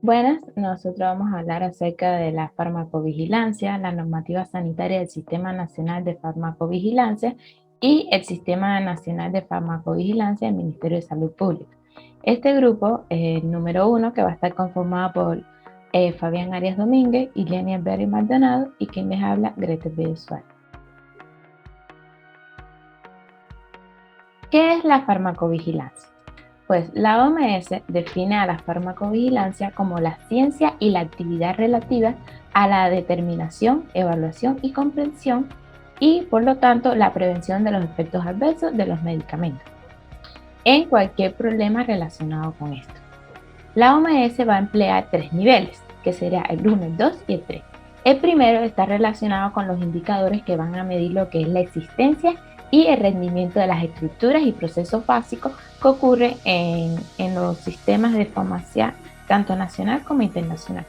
Buenas, nosotros vamos a hablar acerca de la farmacovigilancia, la normativa sanitaria del Sistema Nacional de Farmacovigilancia y el Sistema Nacional de Farmacovigilancia del Ministerio de Salud Pública. Este grupo es el número uno, que va a estar conformado por Fabián Arias Domínguez, Ilenia Berry Maldonado y quien les habla, Grete B. Suárez. ¿Qué es la farmacovigilancia? Pues la OMS define a la farmacovigilancia como la ciencia y la actividad relativa a la determinación, evaluación y comprensión y, por lo tanto, la prevención de los efectos adversos de los medicamentos en cualquier problema relacionado con esto. La OMS va a emplear tres niveles, que sería el 1, el 2 y el 3. El primero está relacionado con los indicadores que van a medir lo que es la existencia y el rendimiento de las estructuras y procesos básicos que ocurren en los sistemas de farmacia, tanto nacional como internacional.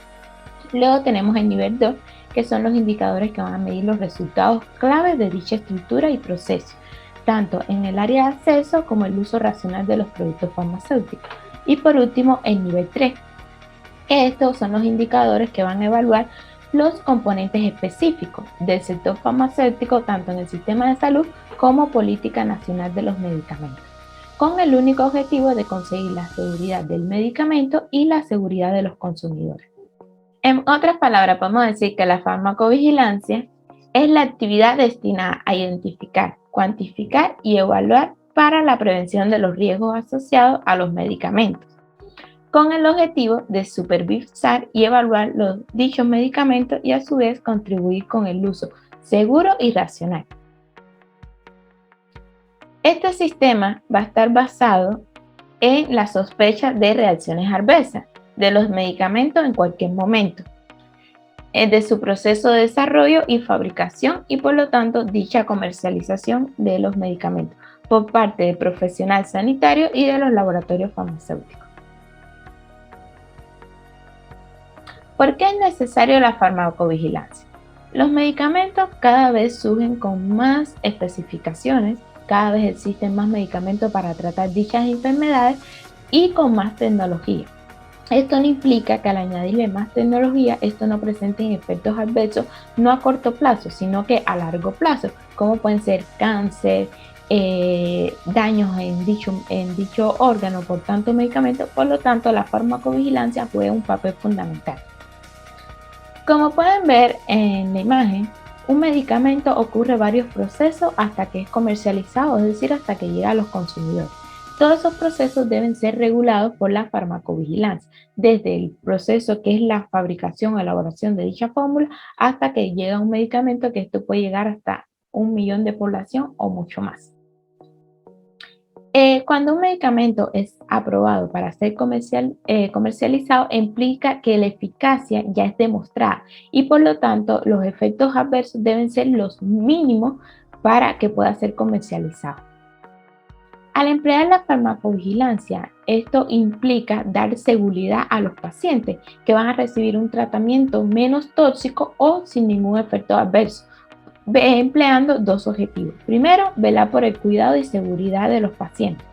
Luego tenemos el nivel 2, que son los indicadores que van a medir los resultados claves de dicha estructura y proceso, tanto en el área de acceso como el uso racional de los productos farmacéuticos. Y por último, el nivel 3. Estos son los indicadores que van a evaluar los componentes específicos del sector farmacéutico, tanto en el sistema de salud como política nacional de los medicamentos, con el único objetivo de conseguir la seguridad del medicamento y la seguridad de los consumidores. En otras palabras, podemos decir que la farmacovigilancia es la actividad destinada a identificar, cuantificar y evaluar para la prevención de los riesgos asociados a los medicamentos, con el objetivo de supervisar y evaluar los dichos medicamentos y a su vez contribuir con el uso seguro y racional. Este sistema va a estar basado en la sospecha de reacciones adversas de los medicamentos en cualquier momento, de su proceso de desarrollo y fabricación y por lo tanto dicha comercialización de los medicamentos por parte del profesional sanitario y de los laboratorios farmacéuticos. ¿Por qué es necesario la farmacovigilancia? Los medicamentos cada vez surgen con más especificaciones, cada vez existen más medicamentos para tratar dichas enfermedades y con más tecnología. Esto no implica que al añadirle más tecnología, esto no presente efectos adversos no a corto plazo, sino que a largo plazo, como pueden ser cáncer, daños en dicho órgano por tanto medicamento. Por lo tanto, la farmacovigilancia juega un papel fundamental. Como pueden ver en la imagen, un medicamento ocurre varios procesos hasta que es comercializado, es decir, hasta que llega a los consumidores. Todos esos procesos deben ser regulados por la farmacovigilancia, desde el proceso que es la fabricación o elaboración de dicha fórmula hasta que llega un medicamento, que esto puede llegar hasta 1 millón de población o mucho más. Cuando un medicamento es aprobado para ser comercializado, implica que la eficacia ya es demostrada y por lo tanto los efectos adversos deben ser los mínimos para que pueda ser comercializado. Al emplear la farmacovigilancia, esto implica dar seguridad a los pacientes que van a recibir un tratamiento menos tóxico o sin ningún efecto adverso, empleando dos objetivos. Primero, velar por el cuidado y seguridad de los pacientes.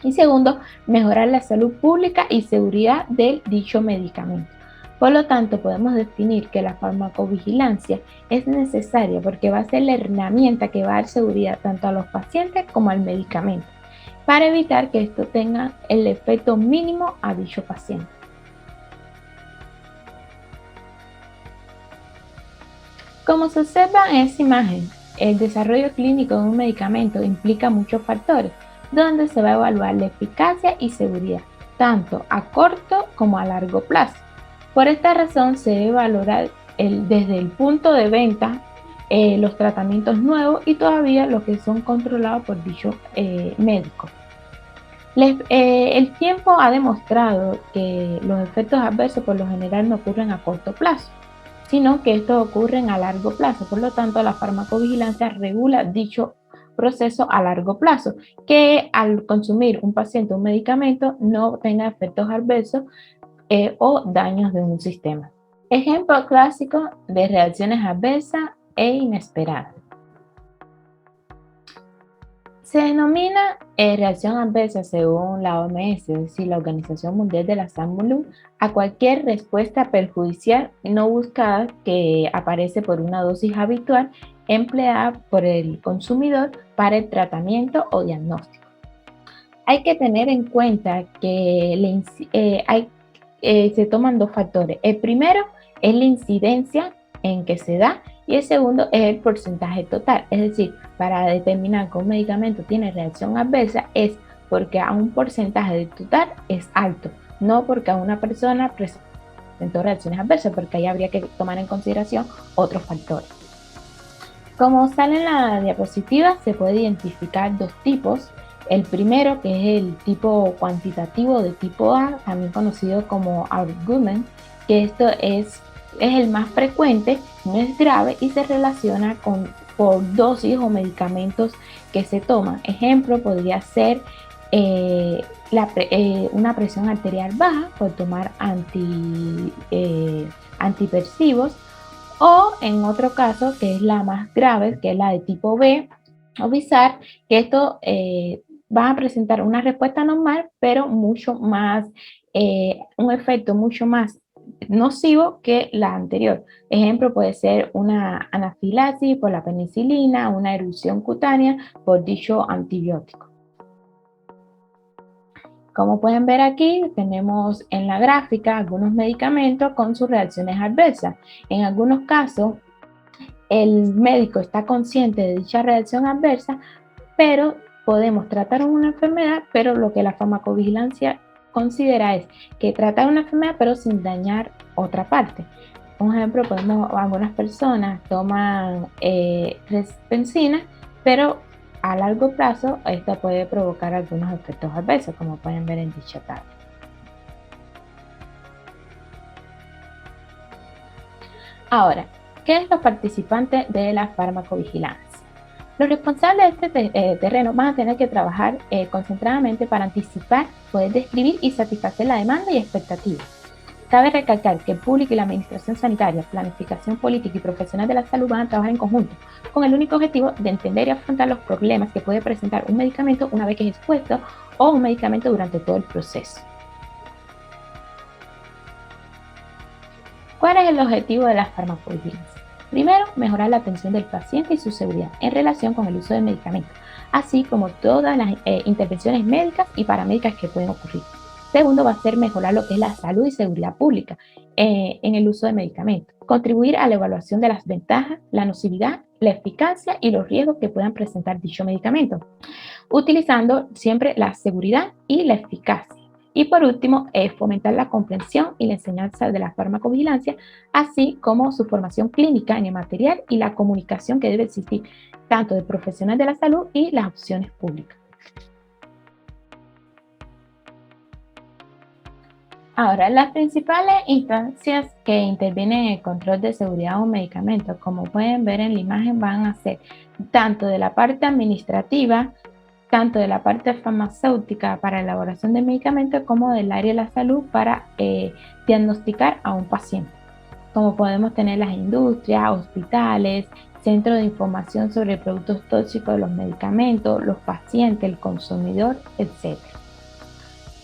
Y segundo, mejorar la salud pública y seguridad del dicho medicamento. Por lo tanto, podemos definir que la farmacovigilancia es necesaria porque va a ser la herramienta que va a dar seguridad tanto a los pacientes como al medicamento, para evitar que esto tenga el efecto mínimo a dicho paciente. Como se observa en esta imagen, el desarrollo clínico de un medicamento implica muchos factores, donde se va a evaluar la eficacia y seguridad, tanto a corto como a largo plazo. Por esta razón, se debe valorar desde el punto de venta los tratamientos nuevos y todavía los que son controlados por dicho médico. El tiempo ha demostrado que los efectos adversos por lo general no ocurren a corto plazo, sino que estos ocurren a largo plazo. Por lo tanto, la farmacovigilancia regula dicho proceso a largo plazo, que al consumir un paciente un medicamento no tenga efectos adversos o daños de un sistema. Ejemplo clásico de reacciones adversas e inesperadas. Se denomina reacción adversa según la OMS, es decir, la Organización Mundial de la Salud, a cualquier respuesta perjudicial no buscada que aparece por una dosis habitual empleada por el consumidor para el tratamiento o diagnóstico. Hay que tener en cuenta que se toman dos factores. El primero es la incidencia en que se da y el segundo es el porcentaje total. Es decir, para determinar que un medicamento tiene reacción adversa es porque a un porcentaje del total es alto, no porque a una persona presentó reacciones adversas, porque ahí habría que tomar en consideración otros factores. Como sale en la diapositiva, se puede identificar dos tipos. El primero, que es el tipo cuantitativo de tipo A, también conocido como argument, que esto es el más frecuente, no es grave y se relaciona por dosis o medicamentos que se toman. Ejemplo, podría ser una presión arterial baja por tomar antihipersivos, o en otro caso, que es la más grave, que es la de tipo B o bizar, que esto va a presentar una respuesta normal, pero mucho más, un efecto mucho más nocivo que la anterior. Ejemplo, puede ser una anafilaxis por la penicilina, una erupción cutánea por dicho antibiótico. Como pueden ver aquí, tenemos en la gráfica algunos medicamentos con sus reacciones adversas. En algunos casos, el médico está consciente de dicha reacción adversa, pero podemos tratar una enfermedad, pero lo que la farmacovigilancia considera es que tratar una enfermedad, pero sin dañar otra parte. Por ejemplo, algunas personas toman benzina, pero a largo plazo esto puede provocar algunos efectos adversos, como pueden ver en dicha tabla. Ahora, ¿qué es los participantes de la farmacovigilancia? Los responsables de este terreno van a tener que trabajar concentradamente para anticipar, poder describir y satisfacer la demanda y expectativas. Cabe recalcar que el público y la administración sanitaria, planificación política y profesional de la salud van a trabajar en conjunto, con el único objetivo de entender y afrontar los problemas que puede presentar un medicamento una vez que es expuesto o un medicamento durante todo el proceso. ¿Cuál es el objetivo de la farmacovigilancia? Primero, mejorar la atención del paciente y su seguridad en relación con el uso del medicamento, así como todas las intervenciones médicas y paramédicas que pueden ocurrir. Segundo, va a ser mejorar lo que es la salud y seguridad pública en el uso de medicamentos. Contribuir a la evaluación de las ventajas, la nocividad, la eficacia y los riesgos que puedan presentar dicho medicamento, utilizando siempre la seguridad y la eficacia. Y por último, fomentar la comprensión y la enseñanza de la farmacovigilancia, así como su formación clínica en el material y la comunicación que debe existir tanto del profesional de la salud y las opciones públicas. Ahora, las principales instancias que intervienen en el control de seguridad de un medicamento, como pueden ver en la imagen, van a ser tanto de la parte administrativa, tanto de la parte farmacéutica para elaboración de medicamentos como del área de la salud para diagnosticar a un paciente. Como podemos tener las industrias, hospitales, centros de información sobre productos tóxicos de los medicamentos, los pacientes, el consumidor, etc.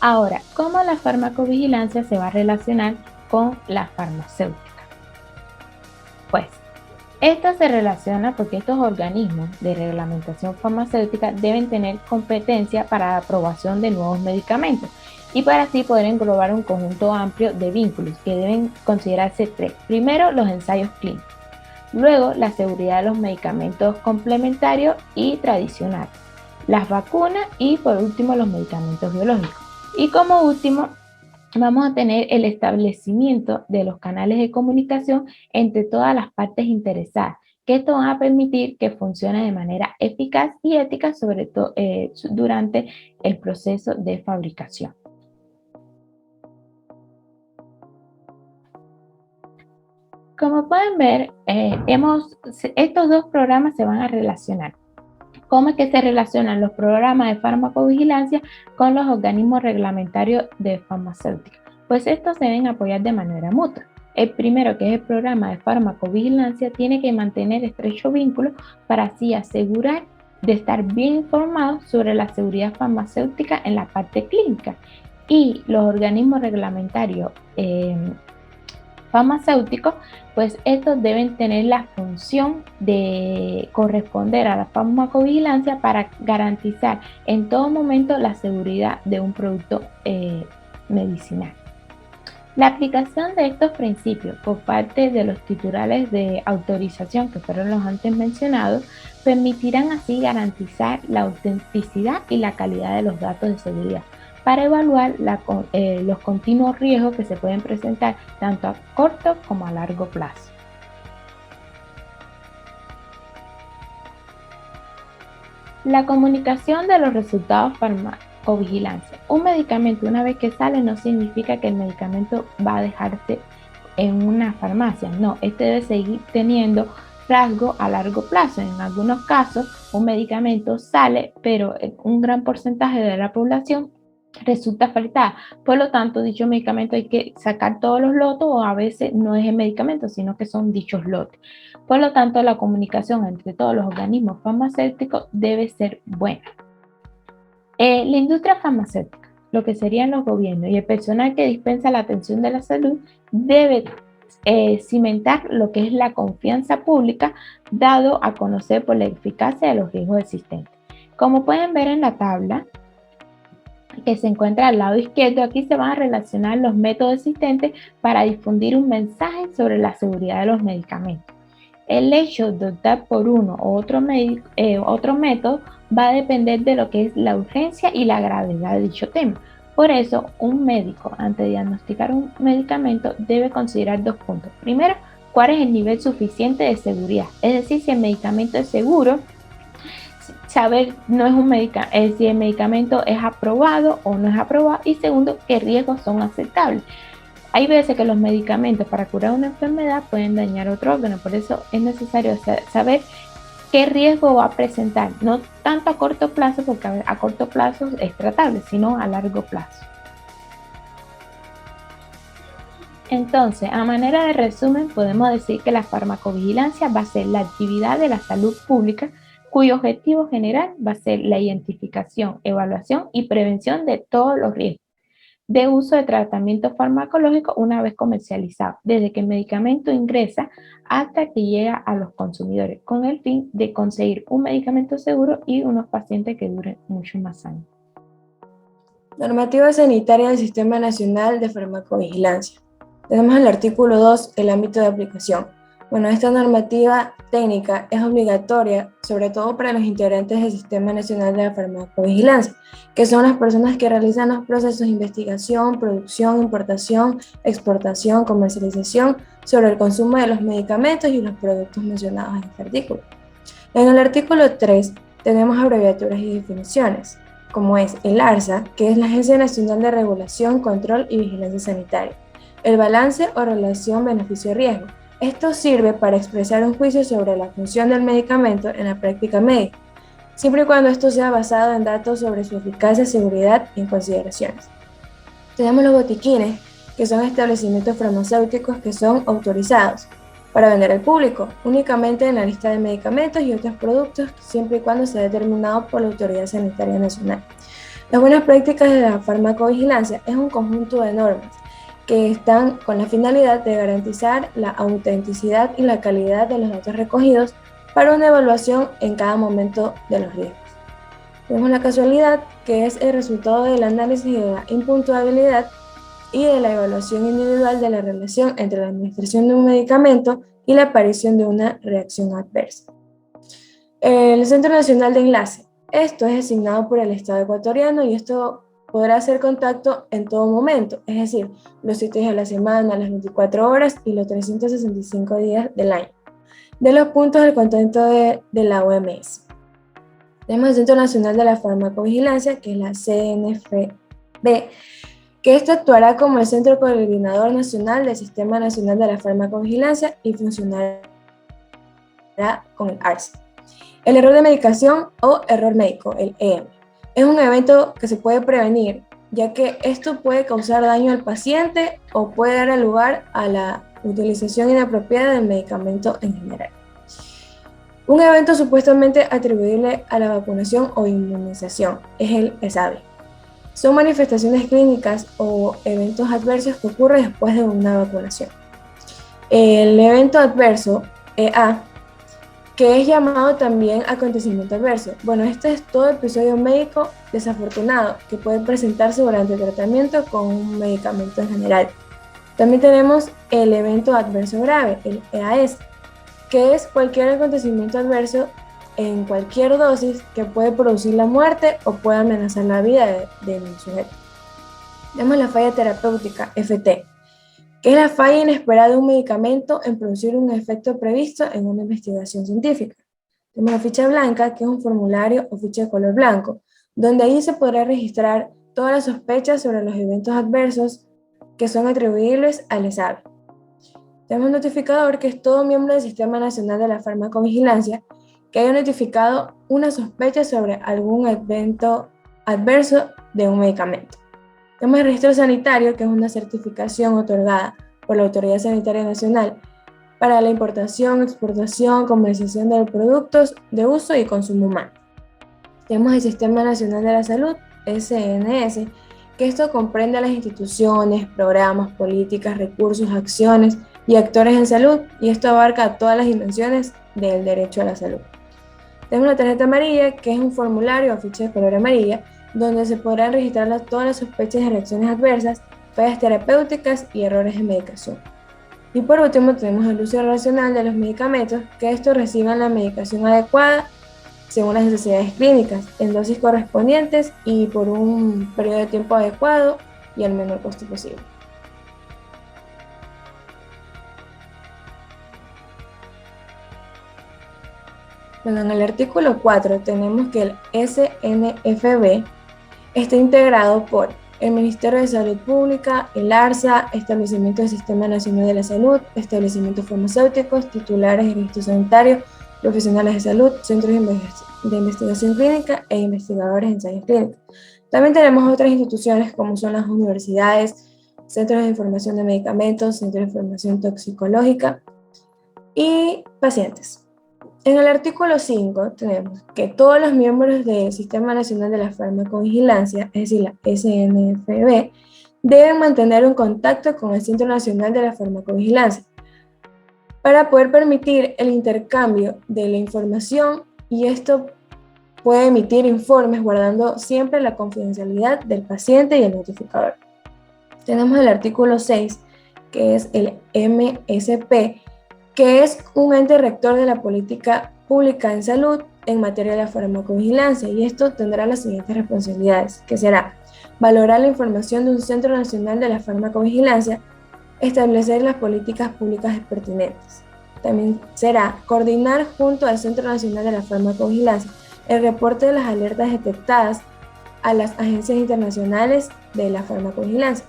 Ahora, ¿cómo la farmacovigilancia se va a relacionar con la farmacéutica? Pues esto se relaciona porque estos organismos de reglamentación farmacéutica deben tener competencia para la aprobación de nuevos medicamentos y para así poder englobar un conjunto amplio de vínculos que deben considerarse tres. Primero, los ensayos clínicos. Luego, la seguridad de los medicamentos complementarios y tradicionales, las vacunas y por último, los medicamentos biológicos. Y como último, vamos a tener el establecimiento de los canales de comunicación entre todas las partes interesadas, que esto va a permitir que funcione de manera eficaz y ética, sobre todo durante el proceso de fabricación. Como pueden ver, estos dos programas se van a relacionar. ¿Cómo es que se relacionan los programas de farmacovigilancia con los organismos reglamentarios de farmacéutica? Pues estos se deben apoyar de manera mutua. El primero, que es el programa de farmacovigilancia, tiene que mantener estrecho vínculo para así asegurar de estar bien informados sobre la seguridad farmacéutica en la parte clínica. Y los organismos reglamentarios farmacéuticos, pues estos deben tener la función de corresponder a la farmacovigilancia para garantizar en todo momento la seguridad de un producto medicinal. La aplicación de estos principios por parte de los titulares de autorización, que fueron los antes mencionados, permitirán así garantizar la autenticidad y la calidad de los datos de seguridad para evaluar los continuos riesgos que se pueden presentar tanto a corto como a largo plazo. La comunicación de los resultados farmacovigilancia. Un medicamento, una vez que sale, no significa que el medicamento va a dejarse en una farmacia. No, este debe seguir teniendo rasgo a largo plazo. En algunos casos, un medicamento sale, pero un gran porcentaje de la población resulta afectada. Por lo tanto, dicho medicamento hay que sacar todos los lotes, o a veces no es el medicamento, sino que son dichos lotes. Por lo tanto, la comunicación entre todos los organismos farmacéuticos debe ser buena. La industria farmacéutica, lo que serían los gobiernos y el personal que dispensa la atención de la salud, debe cimentar lo que es la confianza pública, dado a conocer por la eficacia de los riesgos existentes. Como pueden ver en la tabla que se encuentra al lado izquierdo, aquí se van a relacionar los métodos existentes para difundir un mensaje sobre la seguridad de los medicamentos. El hecho de optar por uno u otro método va a depender de lo que es la urgencia y la gravedad de dicho tema. Por eso, un médico, antes de diagnosticar un medicamento, debe considerar dos puntos. Primero, cuál es el nivel suficiente de seguridad, es decir, si el medicamento es seguro, saber no es si el medicamento es aprobado o no es aprobado, y segundo, qué riesgos son aceptables. Hay veces que los medicamentos para curar una enfermedad pueden dañar otro órgano, por eso es necesario saber qué riesgo va a presentar, no tanto a corto plazo, porque a corto plazo es tratable, sino a largo plazo. Entonces, a manera de resumen, podemos decir que la farmacovigilancia va a ser la actividad de la salud pública cuyo objetivo general va a ser la identificación, evaluación y prevención de todos los riesgos de uso de tratamiento farmacológico una vez comercializado, desde que el medicamento ingresa hasta que llega a los consumidores, con el fin de conseguir un medicamento seguro y unos pacientes que duren muchos más años. Normativa sanitaria del Sistema Nacional de Farmacovigilancia. Tenemos el artículo 2, el ámbito de aplicación. Bueno, esta normativa técnica es obligatoria, sobre todo para los integrantes del Sistema Nacional de la Farmacovigilancia, que son las personas que realizan los procesos de investigación, producción, importación, exportación, comercialización sobre el consumo de los medicamentos y los productos mencionados en este artículo. En el artículo 3 tenemos abreviaturas y definiciones, como es el ARSA, que es la Agencia Nacional de Regulación, Control y Vigilancia Sanitaria, el balance o relación beneficio-riesgo. Esto sirve para expresar un juicio sobre la función del medicamento en la práctica médica, siempre y cuando esto sea basado en datos sobre su eficacia, seguridad y en consideraciones. Tenemos los botiquines, que son establecimientos farmacéuticos que son autorizados para vender al público, únicamente en la lista de medicamentos y otros productos, siempre y cuando sea determinado por la Autoridad Sanitaria Nacional. Las buenas prácticas de la farmacovigilancia es un conjunto de normas que están con la finalidad de garantizar la autenticidad y la calidad de los datos recogidos para una evaluación en cada momento de los riesgos. Tenemos la casualidad, que es el resultado del análisis de la impuntuabilidad y de la evaluación individual de la relación entre la administración de un medicamento y la aparición de una reacción adversa. El Centro Nacional de Enlace. Esto es designado por el Estado ecuatoriano y esto podrá hacer contacto en todo momento, es decir, los 7 días de la semana, las 24 horas y los 365 días del año, de los puntos del contacto de la OMS. Tenemos el Centro Nacional de la Farmacovigilancia, que es la CNFB, que esto actuará como el Centro Coordinador Nacional del Sistema Nacional de la Farmacovigilancia y funcionará con el ARSA. El error de medicación o error médico, el EM, es un evento que se puede prevenir, ya que esto puede causar daño al paciente o puede dar lugar a la utilización inapropiada del medicamento en general. Un evento supuestamente atribuible a la vacunación o inmunización es el ESAVI. Son manifestaciones clínicas o eventos adversos que ocurren después de una vacunación. El evento adverso, EA, que es llamado también acontecimiento adverso. Bueno, este es todo episodio médico desafortunado que puede presentarse durante el tratamiento con un medicamento en general. También tenemos el evento adverso grave, el EAS, que es cualquier acontecimiento adverso en cualquier dosis que puede producir la muerte o puede amenazar la vida del sujeto. Tenemos la falla terapéutica, FT, que es la falla inesperada de un medicamento en producir un efecto previsto en una investigación científica. Tenemos la ficha blanca, que es un formulario o ficha de color blanco, donde ahí se podrá registrar todas las sospechas sobre los eventos adversos que son atribuibles al ESAVI. Tenemos un notificador, que es todo miembro del Sistema Nacional de la Farmacovigilancia que haya notificado una sospecha sobre algún evento adverso de un medicamento. Tenemos el registro sanitario, que es una certificación otorgada por la Autoridad Sanitaria Nacional para la importación, exportación, comercialización de productos de uso y consumo humano. Tenemos el Sistema Nacional de la Salud, SNS, que esto comprende a las instituciones, programas, políticas, recursos, acciones y actores en salud, y esto abarca a todas las dimensiones del derecho a la salud. Tenemos la tarjeta amarilla, que es un formulario o ficha de color amarilla, donde se podrán registrar todas las sospechas de reacciones adversas, fallas terapéuticas y errores de medicación. Y por último tenemos el uso racional de los medicamentos, que estos reciban la medicación adecuada según las necesidades clínicas, en dosis correspondientes y por un periodo de tiempo adecuado y al menor costo posible. Bueno, en el artículo 4 tenemos que el SNFB está integrado por el Ministerio de Salud Pública, el ARSA, establecimientos del Sistema Nacional de la Salud, establecimientos farmacéuticos, titulares de registro sanitario, profesionales de salud, centros de investigación clínica e investigadores en ensayos clínicos. También tenemos otras instituciones como son las universidades, centros de información de medicamentos, centros de información toxicológica y pacientes. En el artículo 5 tenemos que todos los miembros del Sistema Nacional de la Farmacovigilancia, es decir, la SNFB, deben mantener un contacto con el Centro Nacional de la Farmacovigilancia para poder permitir el intercambio de la información, y esto puede emitir informes guardando siempre la confidencialidad del paciente y el notificador. Tenemos el artículo 6, que es el MSP, que es un ente rector de la política pública en salud en materia de la farmacovigilancia, y esto tendrá las siguientes responsabilidades, que será valorar la información de un Centro Nacional de la Farmacovigilancia, establecer las políticas públicas pertinentes. También será coordinar junto al Centro Nacional de la Farmacovigilancia el reporte de las alertas detectadas a las agencias internacionales de la farmacovigilancia.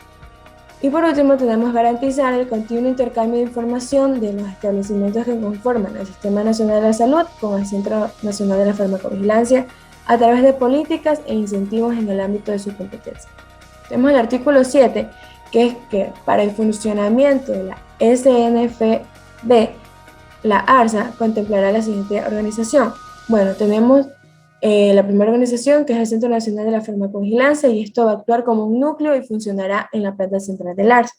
Y por último, tenemos garantizar el continuo intercambio de información de los establecimientos que conforman el Sistema Nacional de la Salud con el Centro Nacional de la Farmacovigilancia a través de políticas e incentivos en el ámbito de su competencia. Tenemos el artículo 7, que es que para el funcionamiento de la SNFB, la ARSA contemplará la siguiente organización. Bueno, tenemos la primera organización, que es el Centro Nacional de la Farmacovigilancia, y esto va a actuar como un núcleo y funcionará en la planta central del ARSA.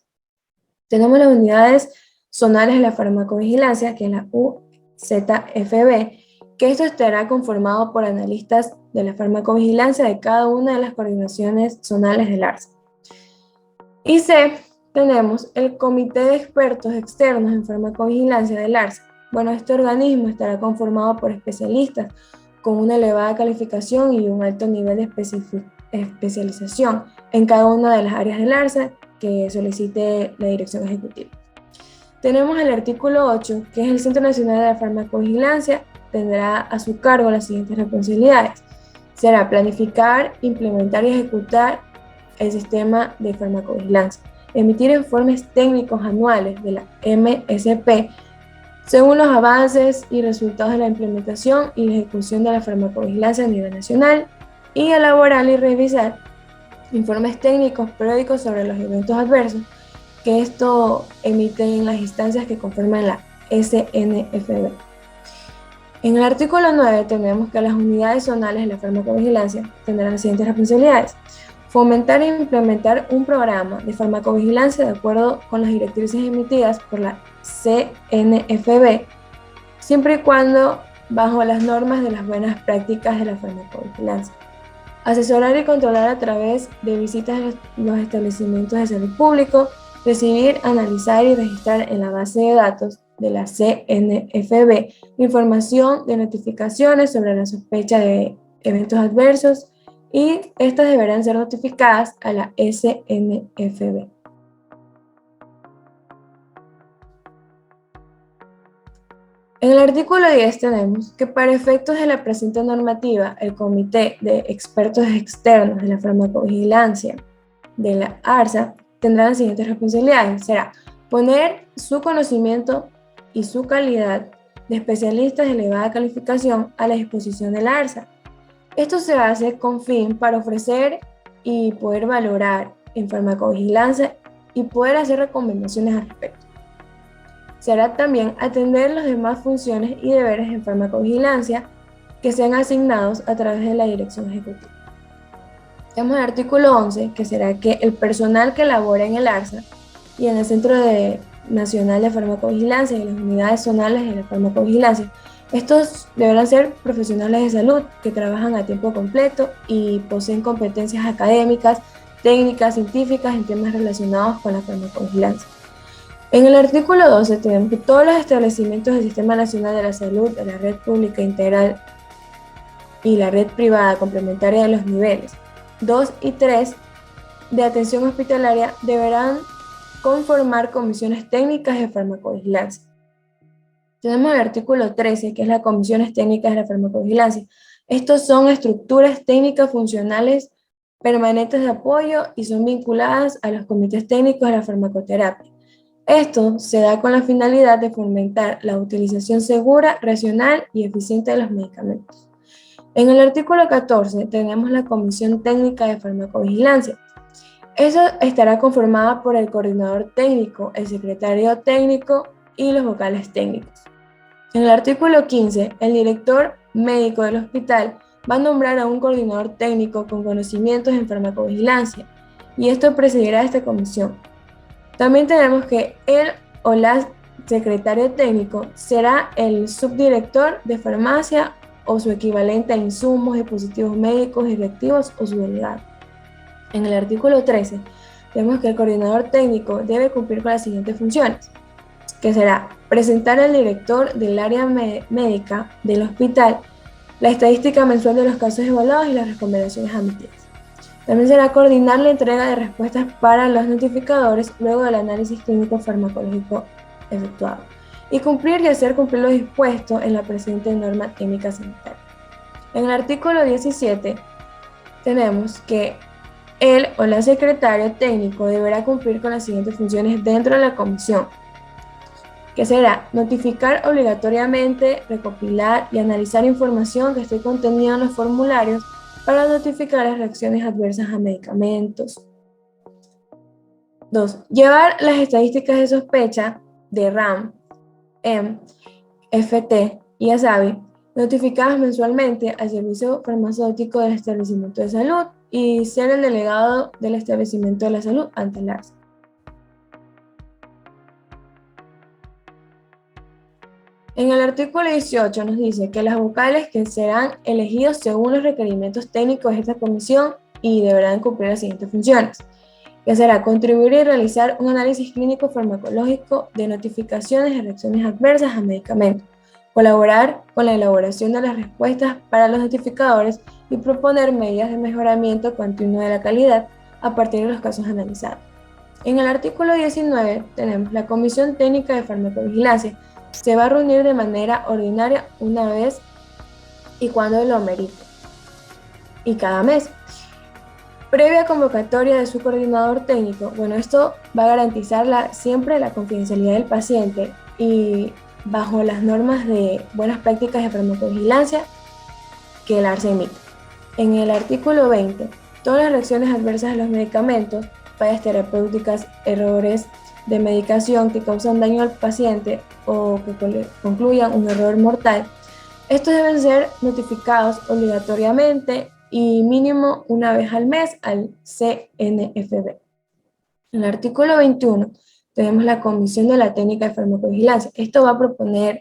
Tenemos las unidades zonales de la farmacovigilancia, que es la UZFB, que esto estará conformado por analistas de la farmacovigilancia de cada una de las coordinaciones zonales del ARSA. Y C, tenemos el Comité de Expertos Externos en Farmacovigilancia del ARSA. Bueno, este organismo estará conformado por especialistas con una elevada calificación y un alto nivel de especialización en cada una de las áreas del ARSA que solicite la dirección ejecutiva. Tenemos el artículo 8, que es el Centro Nacional de la Farmacovigilancia, tendrá a su cargo las siguientes responsabilidades. Será planificar, implementar y ejecutar el sistema de farmacovigilancia, emitir informes técnicos anuales de la MSP según los avances y resultados de la implementación y la ejecución de la farmacovigilancia a nivel nacional, y elaborar y revisar informes técnicos periódicos sobre los eventos adversos que esto emiten las instancias que conforman la SNFB. En el artículo 9 tenemos que las unidades zonales de la farmacovigilancia tendrán las siguientes responsabilidades. Fomentar e implementar un programa de farmacovigilancia de acuerdo con las directrices emitidas por la CNFB, siempre y cuando bajo las normas de las buenas prácticas de la farmacovigilancia. Asesorar y controlar a través de visitas a los establecimientos de salud público, recibir, analizar y registrar en la base de datos de la CNFB información de notificaciones sobre la sospecha de eventos adversos y estas deberán ser notificadas a la SNFB. En el artículo 10 tenemos que para efectos de la presente normativa, el Comité de Expertos Externos de la Farmacovigilancia de la ARSA tendrá las siguientes responsabilidades. Será poner su conocimiento y su calidad de especialistas de elevada calificación a la disposición de la ARSA. Esto se hace con fin para ofrecer y poder valorar en farmacovigilancia y poder hacer recomendaciones al respecto. Será también atender las demás funciones y deberes en farmacovigilancia que sean asignados a través de la dirección ejecutiva. Tenemos el artículo 11, que será que el personal que labora en el ARSA y en el Centro Nacional de Farmacovigilancia y las unidades zonales de la farmacovigilancia, estos deberán ser profesionales de salud que trabajan a tiempo completo y poseen competencias académicas, técnicas, científicas en temas relacionados con la farmacovigilancia. En el artículo 12 tenemos que todos los establecimientos del Sistema Nacional de la Salud, de la red pública integral y la red privada complementaria de los niveles 2 y 3 de atención hospitalaria deberán conformar comisiones técnicas de farmacovigilancia. Tenemos el artículo 13, que es las comisiones técnicas de la farmacovigilancia. Estos son estructuras técnicas funcionales permanentes de apoyo y son vinculadas a los comités técnicos de la farmacoterapia. Esto se da con la finalidad de fomentar la utilización segura, racional y eficiente de los medicamentos. En el artículo 14 tenemos la Comisión Técnica de Farmacovigilancia. Eso estará conformada por el coordinador técnico, el secretario técnico y los vocales técnicos. En el artículo 15, el director médico del hospital va a nombrar a un coordinador técnico con conocimientos en farmacovigilancia y esto presidirá esta comisión. También tenemos que él o la secretario técnico será el subdirector de farmacia o su equivalente a insumos, dispositivos médicos, directivos o su delegado. En el artículo 13, tenemos que el coordinador técnico debe cumplir con las siguientes funciones, que será presentar al director del área médica del hospital la estadística mensual de los casos evaluados y las recomendaciones admitidas. También será coordinar la entrega de respuestas para los notificadores luego del análisis clínico farmacológico efectuado y cumplir y hacer cumplir lo dispuesto en la presente norma técnica sanitaria. En el artículo 17 tenemos que él o la secretario técnico deberá cumplir con las siguientes funciones dentro de la comisión, que será notificar obligatoriamente, recopilar y analizar información que esté contenida en los formularios para notificar las reacciones adversas a medicamentos. 2. Llevar las estadísticas de sospecha de RAM, FT y ASABI notificadas mensualmente al servicio farmacéutico del establecimiento de salud y ser el delegado del establecimiento de la salud ante el ARSA. En el artículo 18 nos dice que las vocales que serán elegidos según los requerimientos técnicos de esta comisión y deberán cumplir las siguientes funciones, que será contribuir y realizar un análisis clínico farmacológico de notificaciones de reacciones adversas a medicamentos, colaborar con la elaboración de las respuestas para los notificadores y proponer medidas de mejoramiento continuo de la calidad a partir de los casos analizados. En el artículo 19 tenemos la Comisión Técnica de Farmacovigilancia. Se va a reunir de manera ordinaria una vez y cuando lo amerite, y cada mes. Previa convocatoria de su coordinador técnico, esto va a garantizar siempre la confidencialidad del paciente y bajo las normas de buenas prácticas de farmacovigilancia que el ARSA emite. En el artículo 20, todas las reacciones adversas a los medicamentos, fallas terapéuticas, errores de medicación que causan daño al paciente o que concluyan un error mortal, Estos deben ser notificados obligatoriamente y mínimo una vez al mes al CNFB. En el artículo 21 tenemos la Comisión de la Técnica de Farmacovigilancia. Esto va a proponer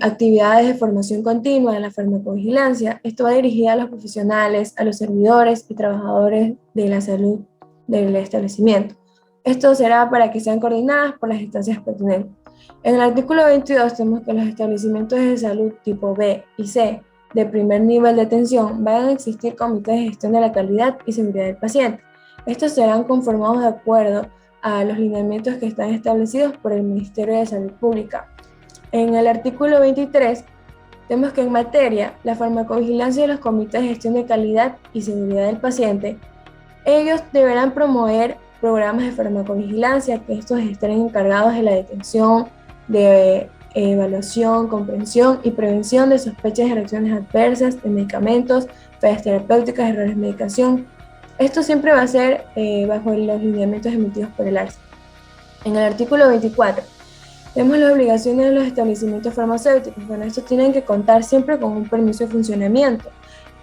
actividades de formación continua en la farmacovigilancia. Esto va dirigida a los profesionales, a los servidores y trabajadores de la salud del establecimiento. Esto será para que sean coordinadas por las instancias pertinentes. En el artículo 22 tenemos que los establecimientos de salud tipo B y C de primer nivel de atención van a existir comités de gestión de la calidad y seguridad del paciente. Estos serán conformados de acuerdo a los lineamientos que están establecidos por el Ministerio de Salud Pública. En el artículo 23 tenemos que en materia, la farmacovigilancia de los comités de gestión de calidad y seguridad del paciente, ellos deberán promover programas de farmacovigilancia, que estos estén encargados de la detención, de evaluación, comprensión y prevención de sospechas de reacciones adversas de medicamentos, fallas terapéuticas, errores de medicación. Esto siempre va a ser bajo los lineamientos emitidos por el ARSA. En el artículo 24 tenemos las obligaciones de los establecimientos farmacéuticos. Bueno, estos tienen que contar siempre con un permiso de funcionamiento.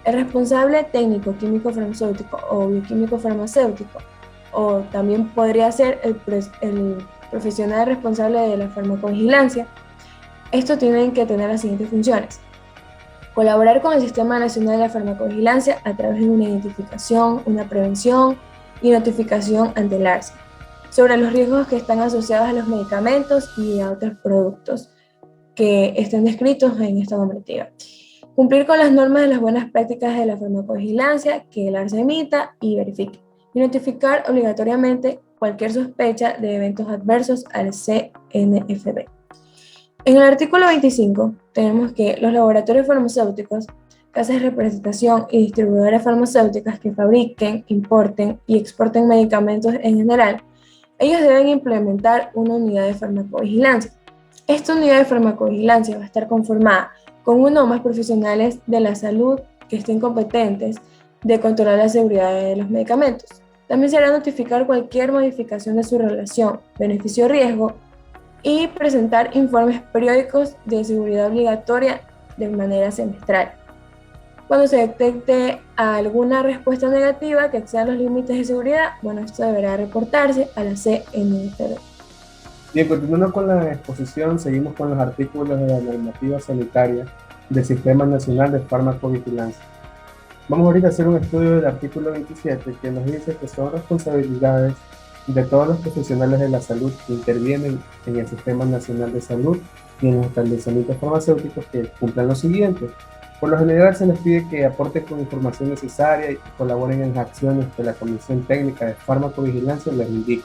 El responsable técnico químico farmacéutico o bioquímico farmacéutico, o también podría ser el profesional responsable de la farmacovigilancia. Estos tienen que tener las siguientes funciones: colaborar con el Sistema Nacional de la Farmacovigilancia a través de una identificación, una prevención y notificación ante el ARSA sobre los riesgos que están asociados a los medicamentos y a otros productos que estén descritos en esta normativa. Cumplir con las normas de las buenas prácticas de la farmacovigilancia que el ARSA emita y verifique. Y notificar obligatoriamente cualquier sospecha de eventos adversos al CNFB. En el artículo 25 tenemos que los laboratorios farmacéuticos, casas de representación y distribuidoras farmacéuticas que fabriquen, importen y exporten medicamentos en general, ellos deben implementar una unidad de farmacovigilancia. Esta unidad de farmacovigilancia va a estar conformada con uno o más profesionales de la salud que estén competentes de controlar la seguridad de los medicamentos. También será notificar cualquier modificación de su relación beneficio-riesgo y presentar informes periódicos de seguridad obligatoria de manera semestral. Cuando se detecte alguna respuesta negativa que exceda los límites de seguridad, bueno, esto deberá reportarse a la CNFB. Bien, continuando con la exposición, seguimos con los artículos de la normativa sanitaria del Sistema Nacional de Farmacovigilancia. Vamos ahorita a hacer un estudio del artículo 27 que nos dice que son responsabilidades de todos los profesionales de la salud que intervienen en el Sistema Nacional de Salud y en los establecimientos farmacéuticos que cumplan lo siguiente. Por lo general se les pide que aporten con información necesaria y colaboren en las acciones que la Comisión Técnica de Farmacovigilancia les indique.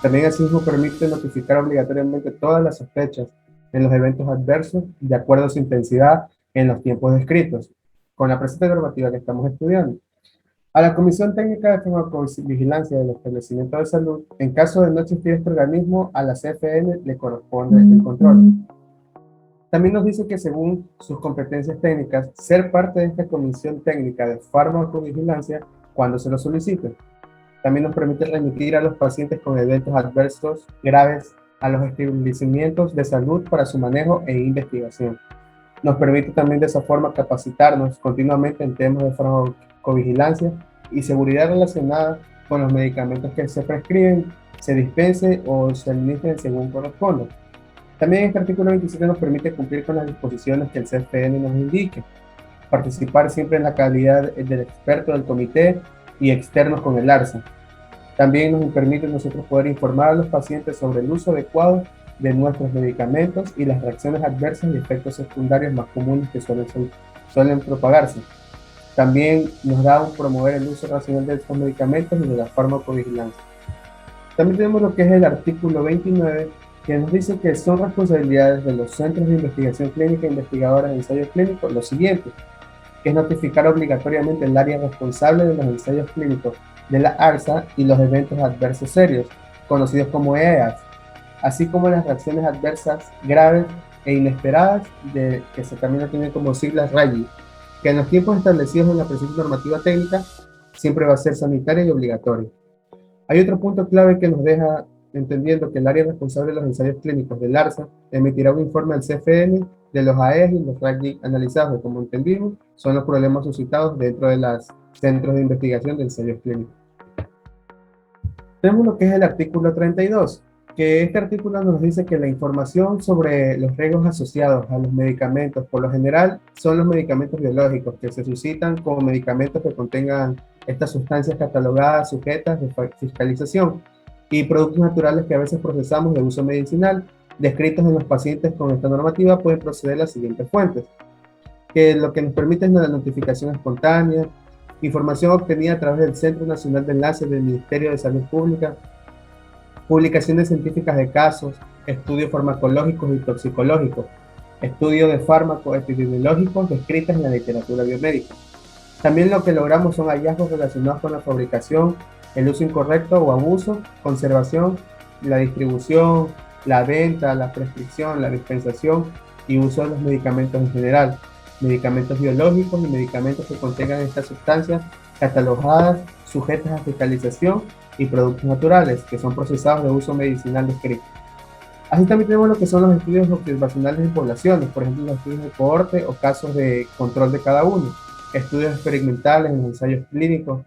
También asimismo permite notificar obligatoriamente todas las sospechas en los eventos adversos de acuerdo a su intensidad en los tiempos descritos, con la presente normativa que estamos estudiando. A la Comisión Técnica de Farmacovigilancia del Establecimiento de Salud, en caso de no existir este organismo, a la CFN le corresponde el control. También nos dice que según sus competencias técnicas, ser parte de esta Comisión Técnica de Farmacovigilancia cuando se lo solicite. También nos permite remitir a los pacientes con eventos adversos graves a los establecimientos de salud para su manejo e investigación. Nos permite también de esa forma capacitarnos continuamente en temas de farmacovigilancia y seguridad relacionada con los medicamentos que se prescriben, se dispensen o se administren según corresponda. También este artículo 27 nos permite cumplir con las disposiciones que el CFN nos indique, participar siempre en la calidad del experto del comité y externos con el ARSA. También nos permite nosotros poder informar a los pacientes sobre el uso adecuado de nuestros medicamentos y las reacciones adversas y efectos secundarios más comunes que suelen propagarse. También nos da promover el uso racional de estos medicamentos y de la farmacovigilancia. También tenemos lo que es el artículo 29, que nos dice que son responsabilidades de los centros de investigación clínica e investigadoras de ensayos clínicos lo siguiente, que es notificar obligatoriamente el área responsable de los ensayos clínicos de la ARSA y los eventos adversos serios, conocidos como EAS, así como las reacciones adversas graves e inesperadas, que se también tienen como siglas RAGI, que en los tiempos establecidos en la presente normativa técnica siempre va a ser sanitaria y obligatoria. Hay otro punto clave que nos deja entendiendo que el área responsable de los ensayos clínicos del ARSA emitirá un informe al CFN de los AES y los RAGNIC analizados, que como entendimos, son los problemas suscitados dentro de los centros de investigación de ensayos clínicos. Tenemos lo que es el artículo 32, que este artículo nos dice que la información sobre los riesgos asociados a los medicamentos, por lo general, son los medicamentos biológicos que se suscitan como medicamentos que contengan estas sustancias catalogadas sujetas de fiscalización y productos naturales que a veces procesamos de uso medicinal, descritos en los pacientes con esta normativa, pueden proceder a las siguientes fuentes, que lo que nos permite es la notificación espontánea, información obtenida a través del Centro Nacional de Enlaces del Ministerio de Salud Pública, publicaciones científicas de casos, estudios farmacológicos y toxicológicos, estudios de fármacos epidemiológicos descritas en la literatura biomédica. También lo que logramos son hallazgos relacionados con la fabricación, el uso incorrecto o abuso, conservación, la distribución, la venta, la prescripción, la dispensación y uso de los medicamentos en general, medicamentos biológicos y medicamentos que contengan estas sustancias catalogadas, sujetas a fiscalización y productos naturales que son procesados de uso medicinal descrito. Así también tenemos lo que son los estudios observacionales en poblaciones, por ejemplo, los estudios de cohorte o casos de control de cada uno, estudios experimentales en ensayos clínicos,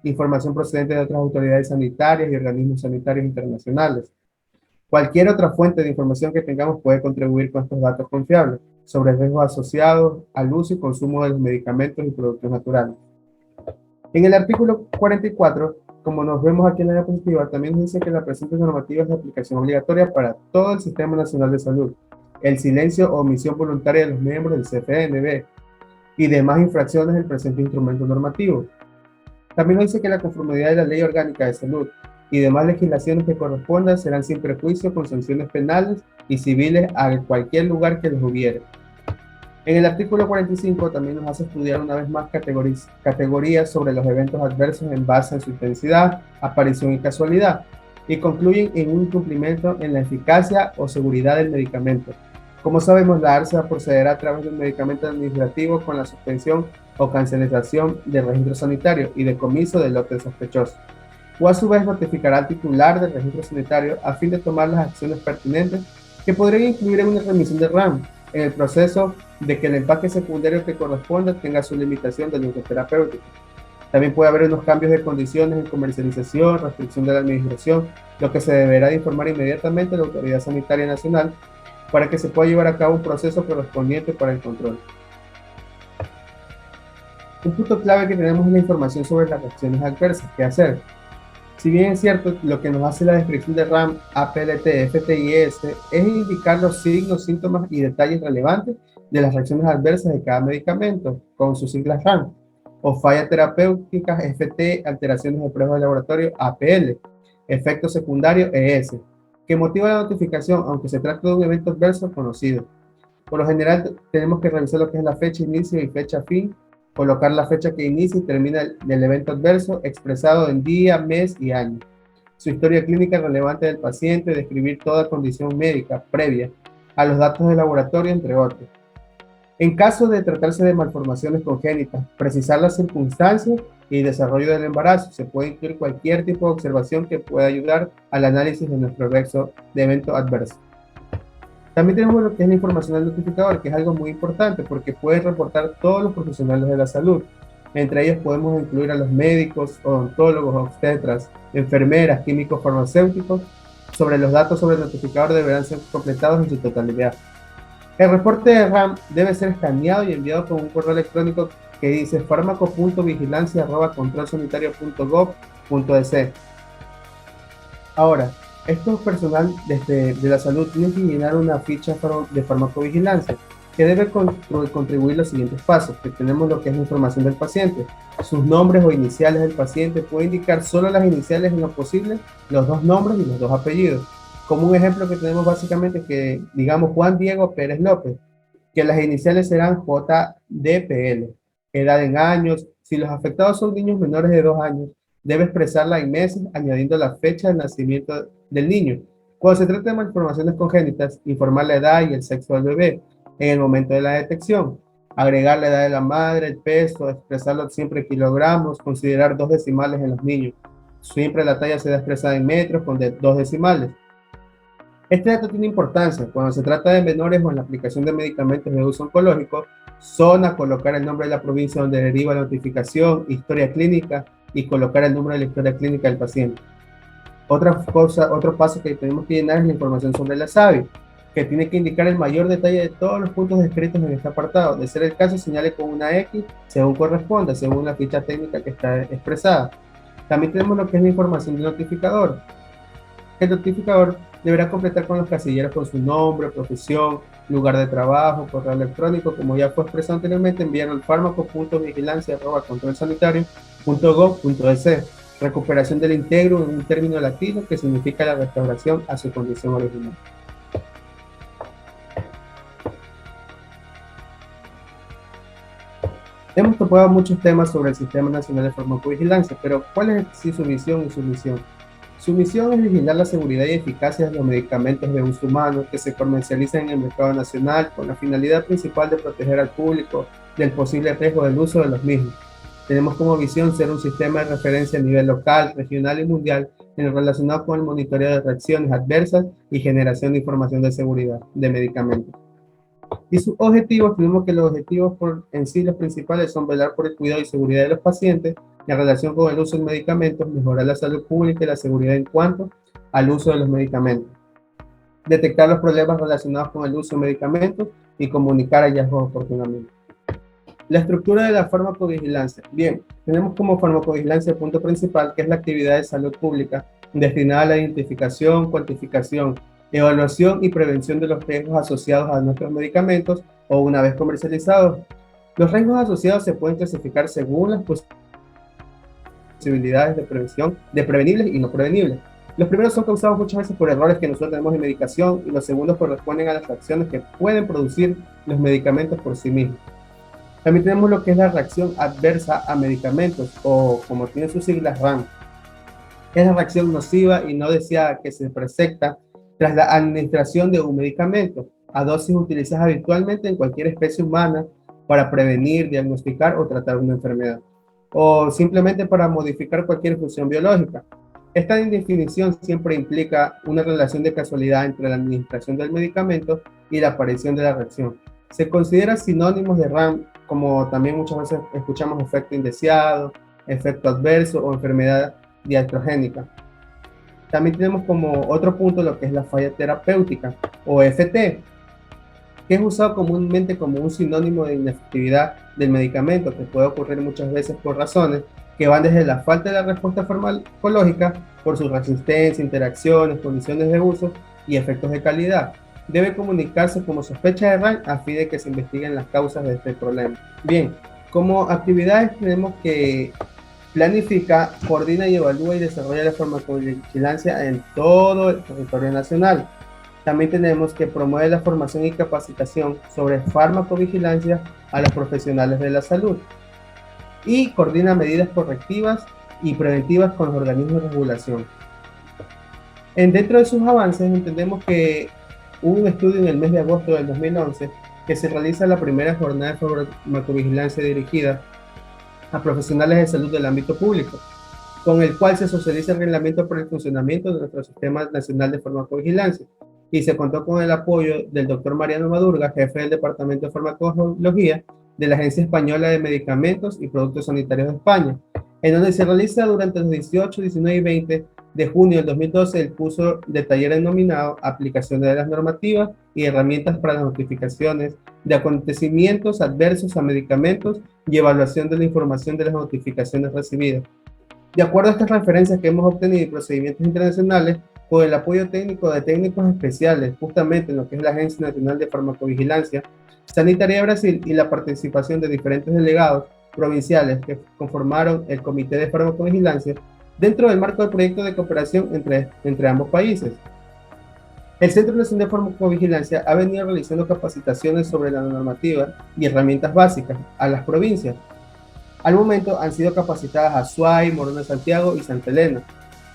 información procedente de otras autoridades sanitarias y organismos sanitarios internacionales. Cualquier otra fuente de información que tengamos puede contribuir con estos datos confiables sobre riesgos asociados al uso y consumo de los medicamentos y productos naturales. En el artículo 44, como nos vemos aquí en la diapositiva, también dice que la presente normativa es de aplicación obligatoria para todo el Sistema Nacional de Salud, el silencio o omisión voluntaria de los miembros del CFNB y demás infracciones del presente instrumento normativo. También dice que la conformidad de la Ley Orgánica de Salud y demás legislaciones que correspondan serán sin prejuicio con sanciones penales y civiles a cualquier lugar que los hubiere. En el artículo 45 también nos hace estudiar una vez más categorías sobre los eventos adversos en base a su intensidad, aparición y casualidad, y concluyen en un incumplimiento en la eficacia o seguridad del medicamento. Como sabemos, la ARSA procederá a través de un medicamento administrativo con la suspensión o cancelación del registro sanitario y decomiso del lote sospechoso, o a su vez notificará al titular del registro sanitario a fin de tomar las acciones pertinentes que podrían incluir en una remisión de RAM en el proceso de que el empaque secundario que corresponda tenga su limitación del uso terapéutico. También puede haber unos cambios de condiciones en comercialización, restricción de la administración, lo que se deberá de informar inmediatamente a la Autoridad Sanitaria Nacional para que se pueda llevar a cabo un proceso correspondiente para el control. Un punto clave que tenemos es la información sobre las reacciones adversas. ¿Qué hacer? Si bien es cierto, lo que nos hace la descripción de RAM, APLT, FTIS es indicar los signos, síntomas y detalles relevantes de las reacciones adversas de cada medicamento, con sus siglas RAM, o fallas terapéuticas, FT, alteraciones de pruebas de laboratorio, APL, efectos secundarios, ES, que motiva la notificación, aunque se trate de un evento adverso conocido. Por lo general, tenemos que revisar lo que es la fecha inicio y fecha fin, colocar la fecha que inicia y termina del evento adverso expresado en día, mes y año, su historia clínica relevante del paciente, describir toda condición médica previa a los datos de laboratorio, entre otros. En caso de tratarse de malformaciones congénitas, precisar las circunstancias y desarrollo del embarazo. Se puede incluir cualquier tipo de observación que pueda ayudar al análisis de nuestro riesgo de evento adverso. También tenemos lo que es la información del notificador, que es algo muy importante porque puede reportar todos los profesionales de la salud. Entre ellos podemos incluir a los médicos, odontólogos, obstetras, enfermeras, químicos farmacéuticos. Sobre los datos sobre el notificador deberán ser completados en su totalidad. El reporte de RAM debe ser escaneado y enviado con un correo electrónico que dice farmaco.vigilancia@controlsanitario.gov.es. Ahora, estos personal de la salud tienen que llenar una ficha de farmacovigilancia que debe contribuir los siguientes pasos, que tenemos lo que es la información del paciente, sus nombres o iniciales del paciente, puede indicar solo las iniciales en lo posible, los dos nombres y los dos apellidos. Como un ejemplo que tenemos básicamente que digamos Juan Diego Pérez López, que las iniciales serán JDPL, edad en años, si los afectados son niños menores de 2 años, debe expresarla en meses añadiendo la fecha de nacimiento del niño. Cuando se trata de malformaciones congénitas, informar la edad y el sexo del bebé en el momento de la detección, agregar la edad de la madre, el peso, expresarlo siempre en kilogramos, considerar 2 decimales en los niños. Siempre la talla se da expresada en metros con 2 decimales. Este dato tiene importancia cuando se trata de menores o en la aplicación de medicamentos de uso oncológico. Zona, colocar el nombre de la provincia donde deriva la notificación, historia clínica y colocar el número de la historia clínica del paciente. Otro paso que tenemos que llenar es la información sobre la SAVI, que tiene que indicar el mayor detalle de todos los puntos descritos en este apartado. De ser el caso, señale con una X según corresponda, según la ficha técnica que está expresada. También tenemos lo que es la información del notificador. El notificador deberá completar con los casilleros con su nombre, profesión, lugar de trabajo, correo electrónico, como ya fue expresado anteriormente, enviar al fármaco.vigilancia@controlsanitario.gov.es. Recuperación del íntegro en un término latino que significa la restauración a su condición original. Hemos tocado muchos temas sobre el Sistema Nacional de Farmacovigilancia, pero ¿cuál es su visión y su misión? Su misión es vigilar la seguridad y eficacia de los medicamentos de uso humano que se comercializan en el mercado nacional con la finalidad principal de proteger al público del posible riesgo del uso de los mismos. Tenemos como visión ser un sistema de referencia a nivel local, regional y mundial en lo relacionado con el monitoreo de reacciones adversas y generación de información de seguridad de medicamentos. Y sus objetivos, tenemos que los objetivos en sí los principales son velar por el cuidado y seguridad de los pacientes en relación con el uso de medicamentos, mejorar la salud pública y la seguridad en cuanto al uso de los medicamentos, detectar los problemas relacionados con el uso de medicamentos y comunicar hallazgos oportunamente. La estructura de la farmacovigilancia. Bien, tenemos como farmacovigilancia el punto principal, que es la actividad de salud pública destinada a la identificación, cuantificación, evaluación y prevención de los riesgos asociados a nuestros medicamentos o una vez comercializados. Los riesgos asociados se pueden clasificar según las posibilidades de prevención, de prevenibles y no prevenibles. Los primeros son causados muchas veces por errores que nosotros tenemos en medicación y los segundos corresponden a las acciones que pueden producir los medicamentos por sí mismos. También tenemos lo que es la reacción adversa a medicamentos o como tiene sus siglas RAM. Es la reacción nociva y no deseada que se presenta tras la administración de un medicamento a dosis utilizadas habitualmente en cualquier especie humana para prevenir, diagnosticar o tratar una enfermedad, o simplemente para modificar cualquier función biológica. Esta definición siempre implica una relación de casualidad entre la administración del medicamento y la aparición de la reacción. Se considera sinónimos de RAM, como también muchas veces escuchamos efecto indeseado, efecto adverso o enfermedad diatrogénica. También tenemos como otro punto lo que es la falla terapéutica o FT, que es usado comúnmente como un sinónimo de inefectividad del medicamento, que puede ocurrir muchas veces por razones que van desde la falta de la respuesta farmacológica por su resistencia, interacciones, condiciones de uso y efectos de calidad. Debe comunicarse como sospecha de RAM a fin de que se investiguen las causas de este problema. Bien, como actividades tenemos que planifica, coordina y evalúa y desarrolla la farmacovigilancia en todo el territorio nacional. También tenemos que promueve la formación y capacitación sobre farmacovigilancia a los profesionales de la salud y coordina medidas correctivas y preventivas con los organismos de regulación. Dentro de sus avances entendemos que hubo un estudio en el mes de agosto del 2011 que se realiza la primera jornada de farmacovigilancia dirigida a profesionales de salud del ámbito público, con el cual se socializa el reglamento para el funcionamiento de nuestro Sistema Nacional de Farmacovigilancia, y se contó con el apoyo del doctor Mariano Madurga, jefe del Departamento de Farmacología de la Agencia Española de Medicamentos y Productos Sanitarios de España, en donde se realiza durante los 18, 19 y 20 de junio del 2012 el curso de taller denominado Aplicación de las normativas y herramientas para las notificaciones de acontecimientos adversos a medicamentos y evaluación de la información de las notificaciones recibidas. De acuerdo a estas referencias que hemos obtenido y procedimientos internacionales, con el apoyo técnico de técnicos especiales, justamente en lo que es la Agencia Nacional de Farmacovigilancia Sanitaria de Brasil y la participación de diferentes delegados provinciales que conformaron el Comité de Farmacovigilancia, dentro del marco del proyecto de cooperación entre ambos países. El Centro Nacional de Farmacovigilancia ha venido realizando capacitaciones sobre la normativa y herramientas básicas a las provincias. Al momento han sido capacitadas Azuay, Morona Santiago y Santa Elena.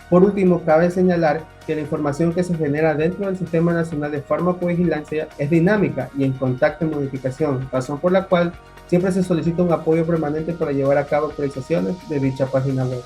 Por último, cabe señalar que la información que se genera dentro del Sistema Nacional de Farmacovigilancia es dinámica y en contacto y modificación, razón por la cual siempre se solicita un apoyo permanente para llevar a cabo actualizaciones de dicha página web.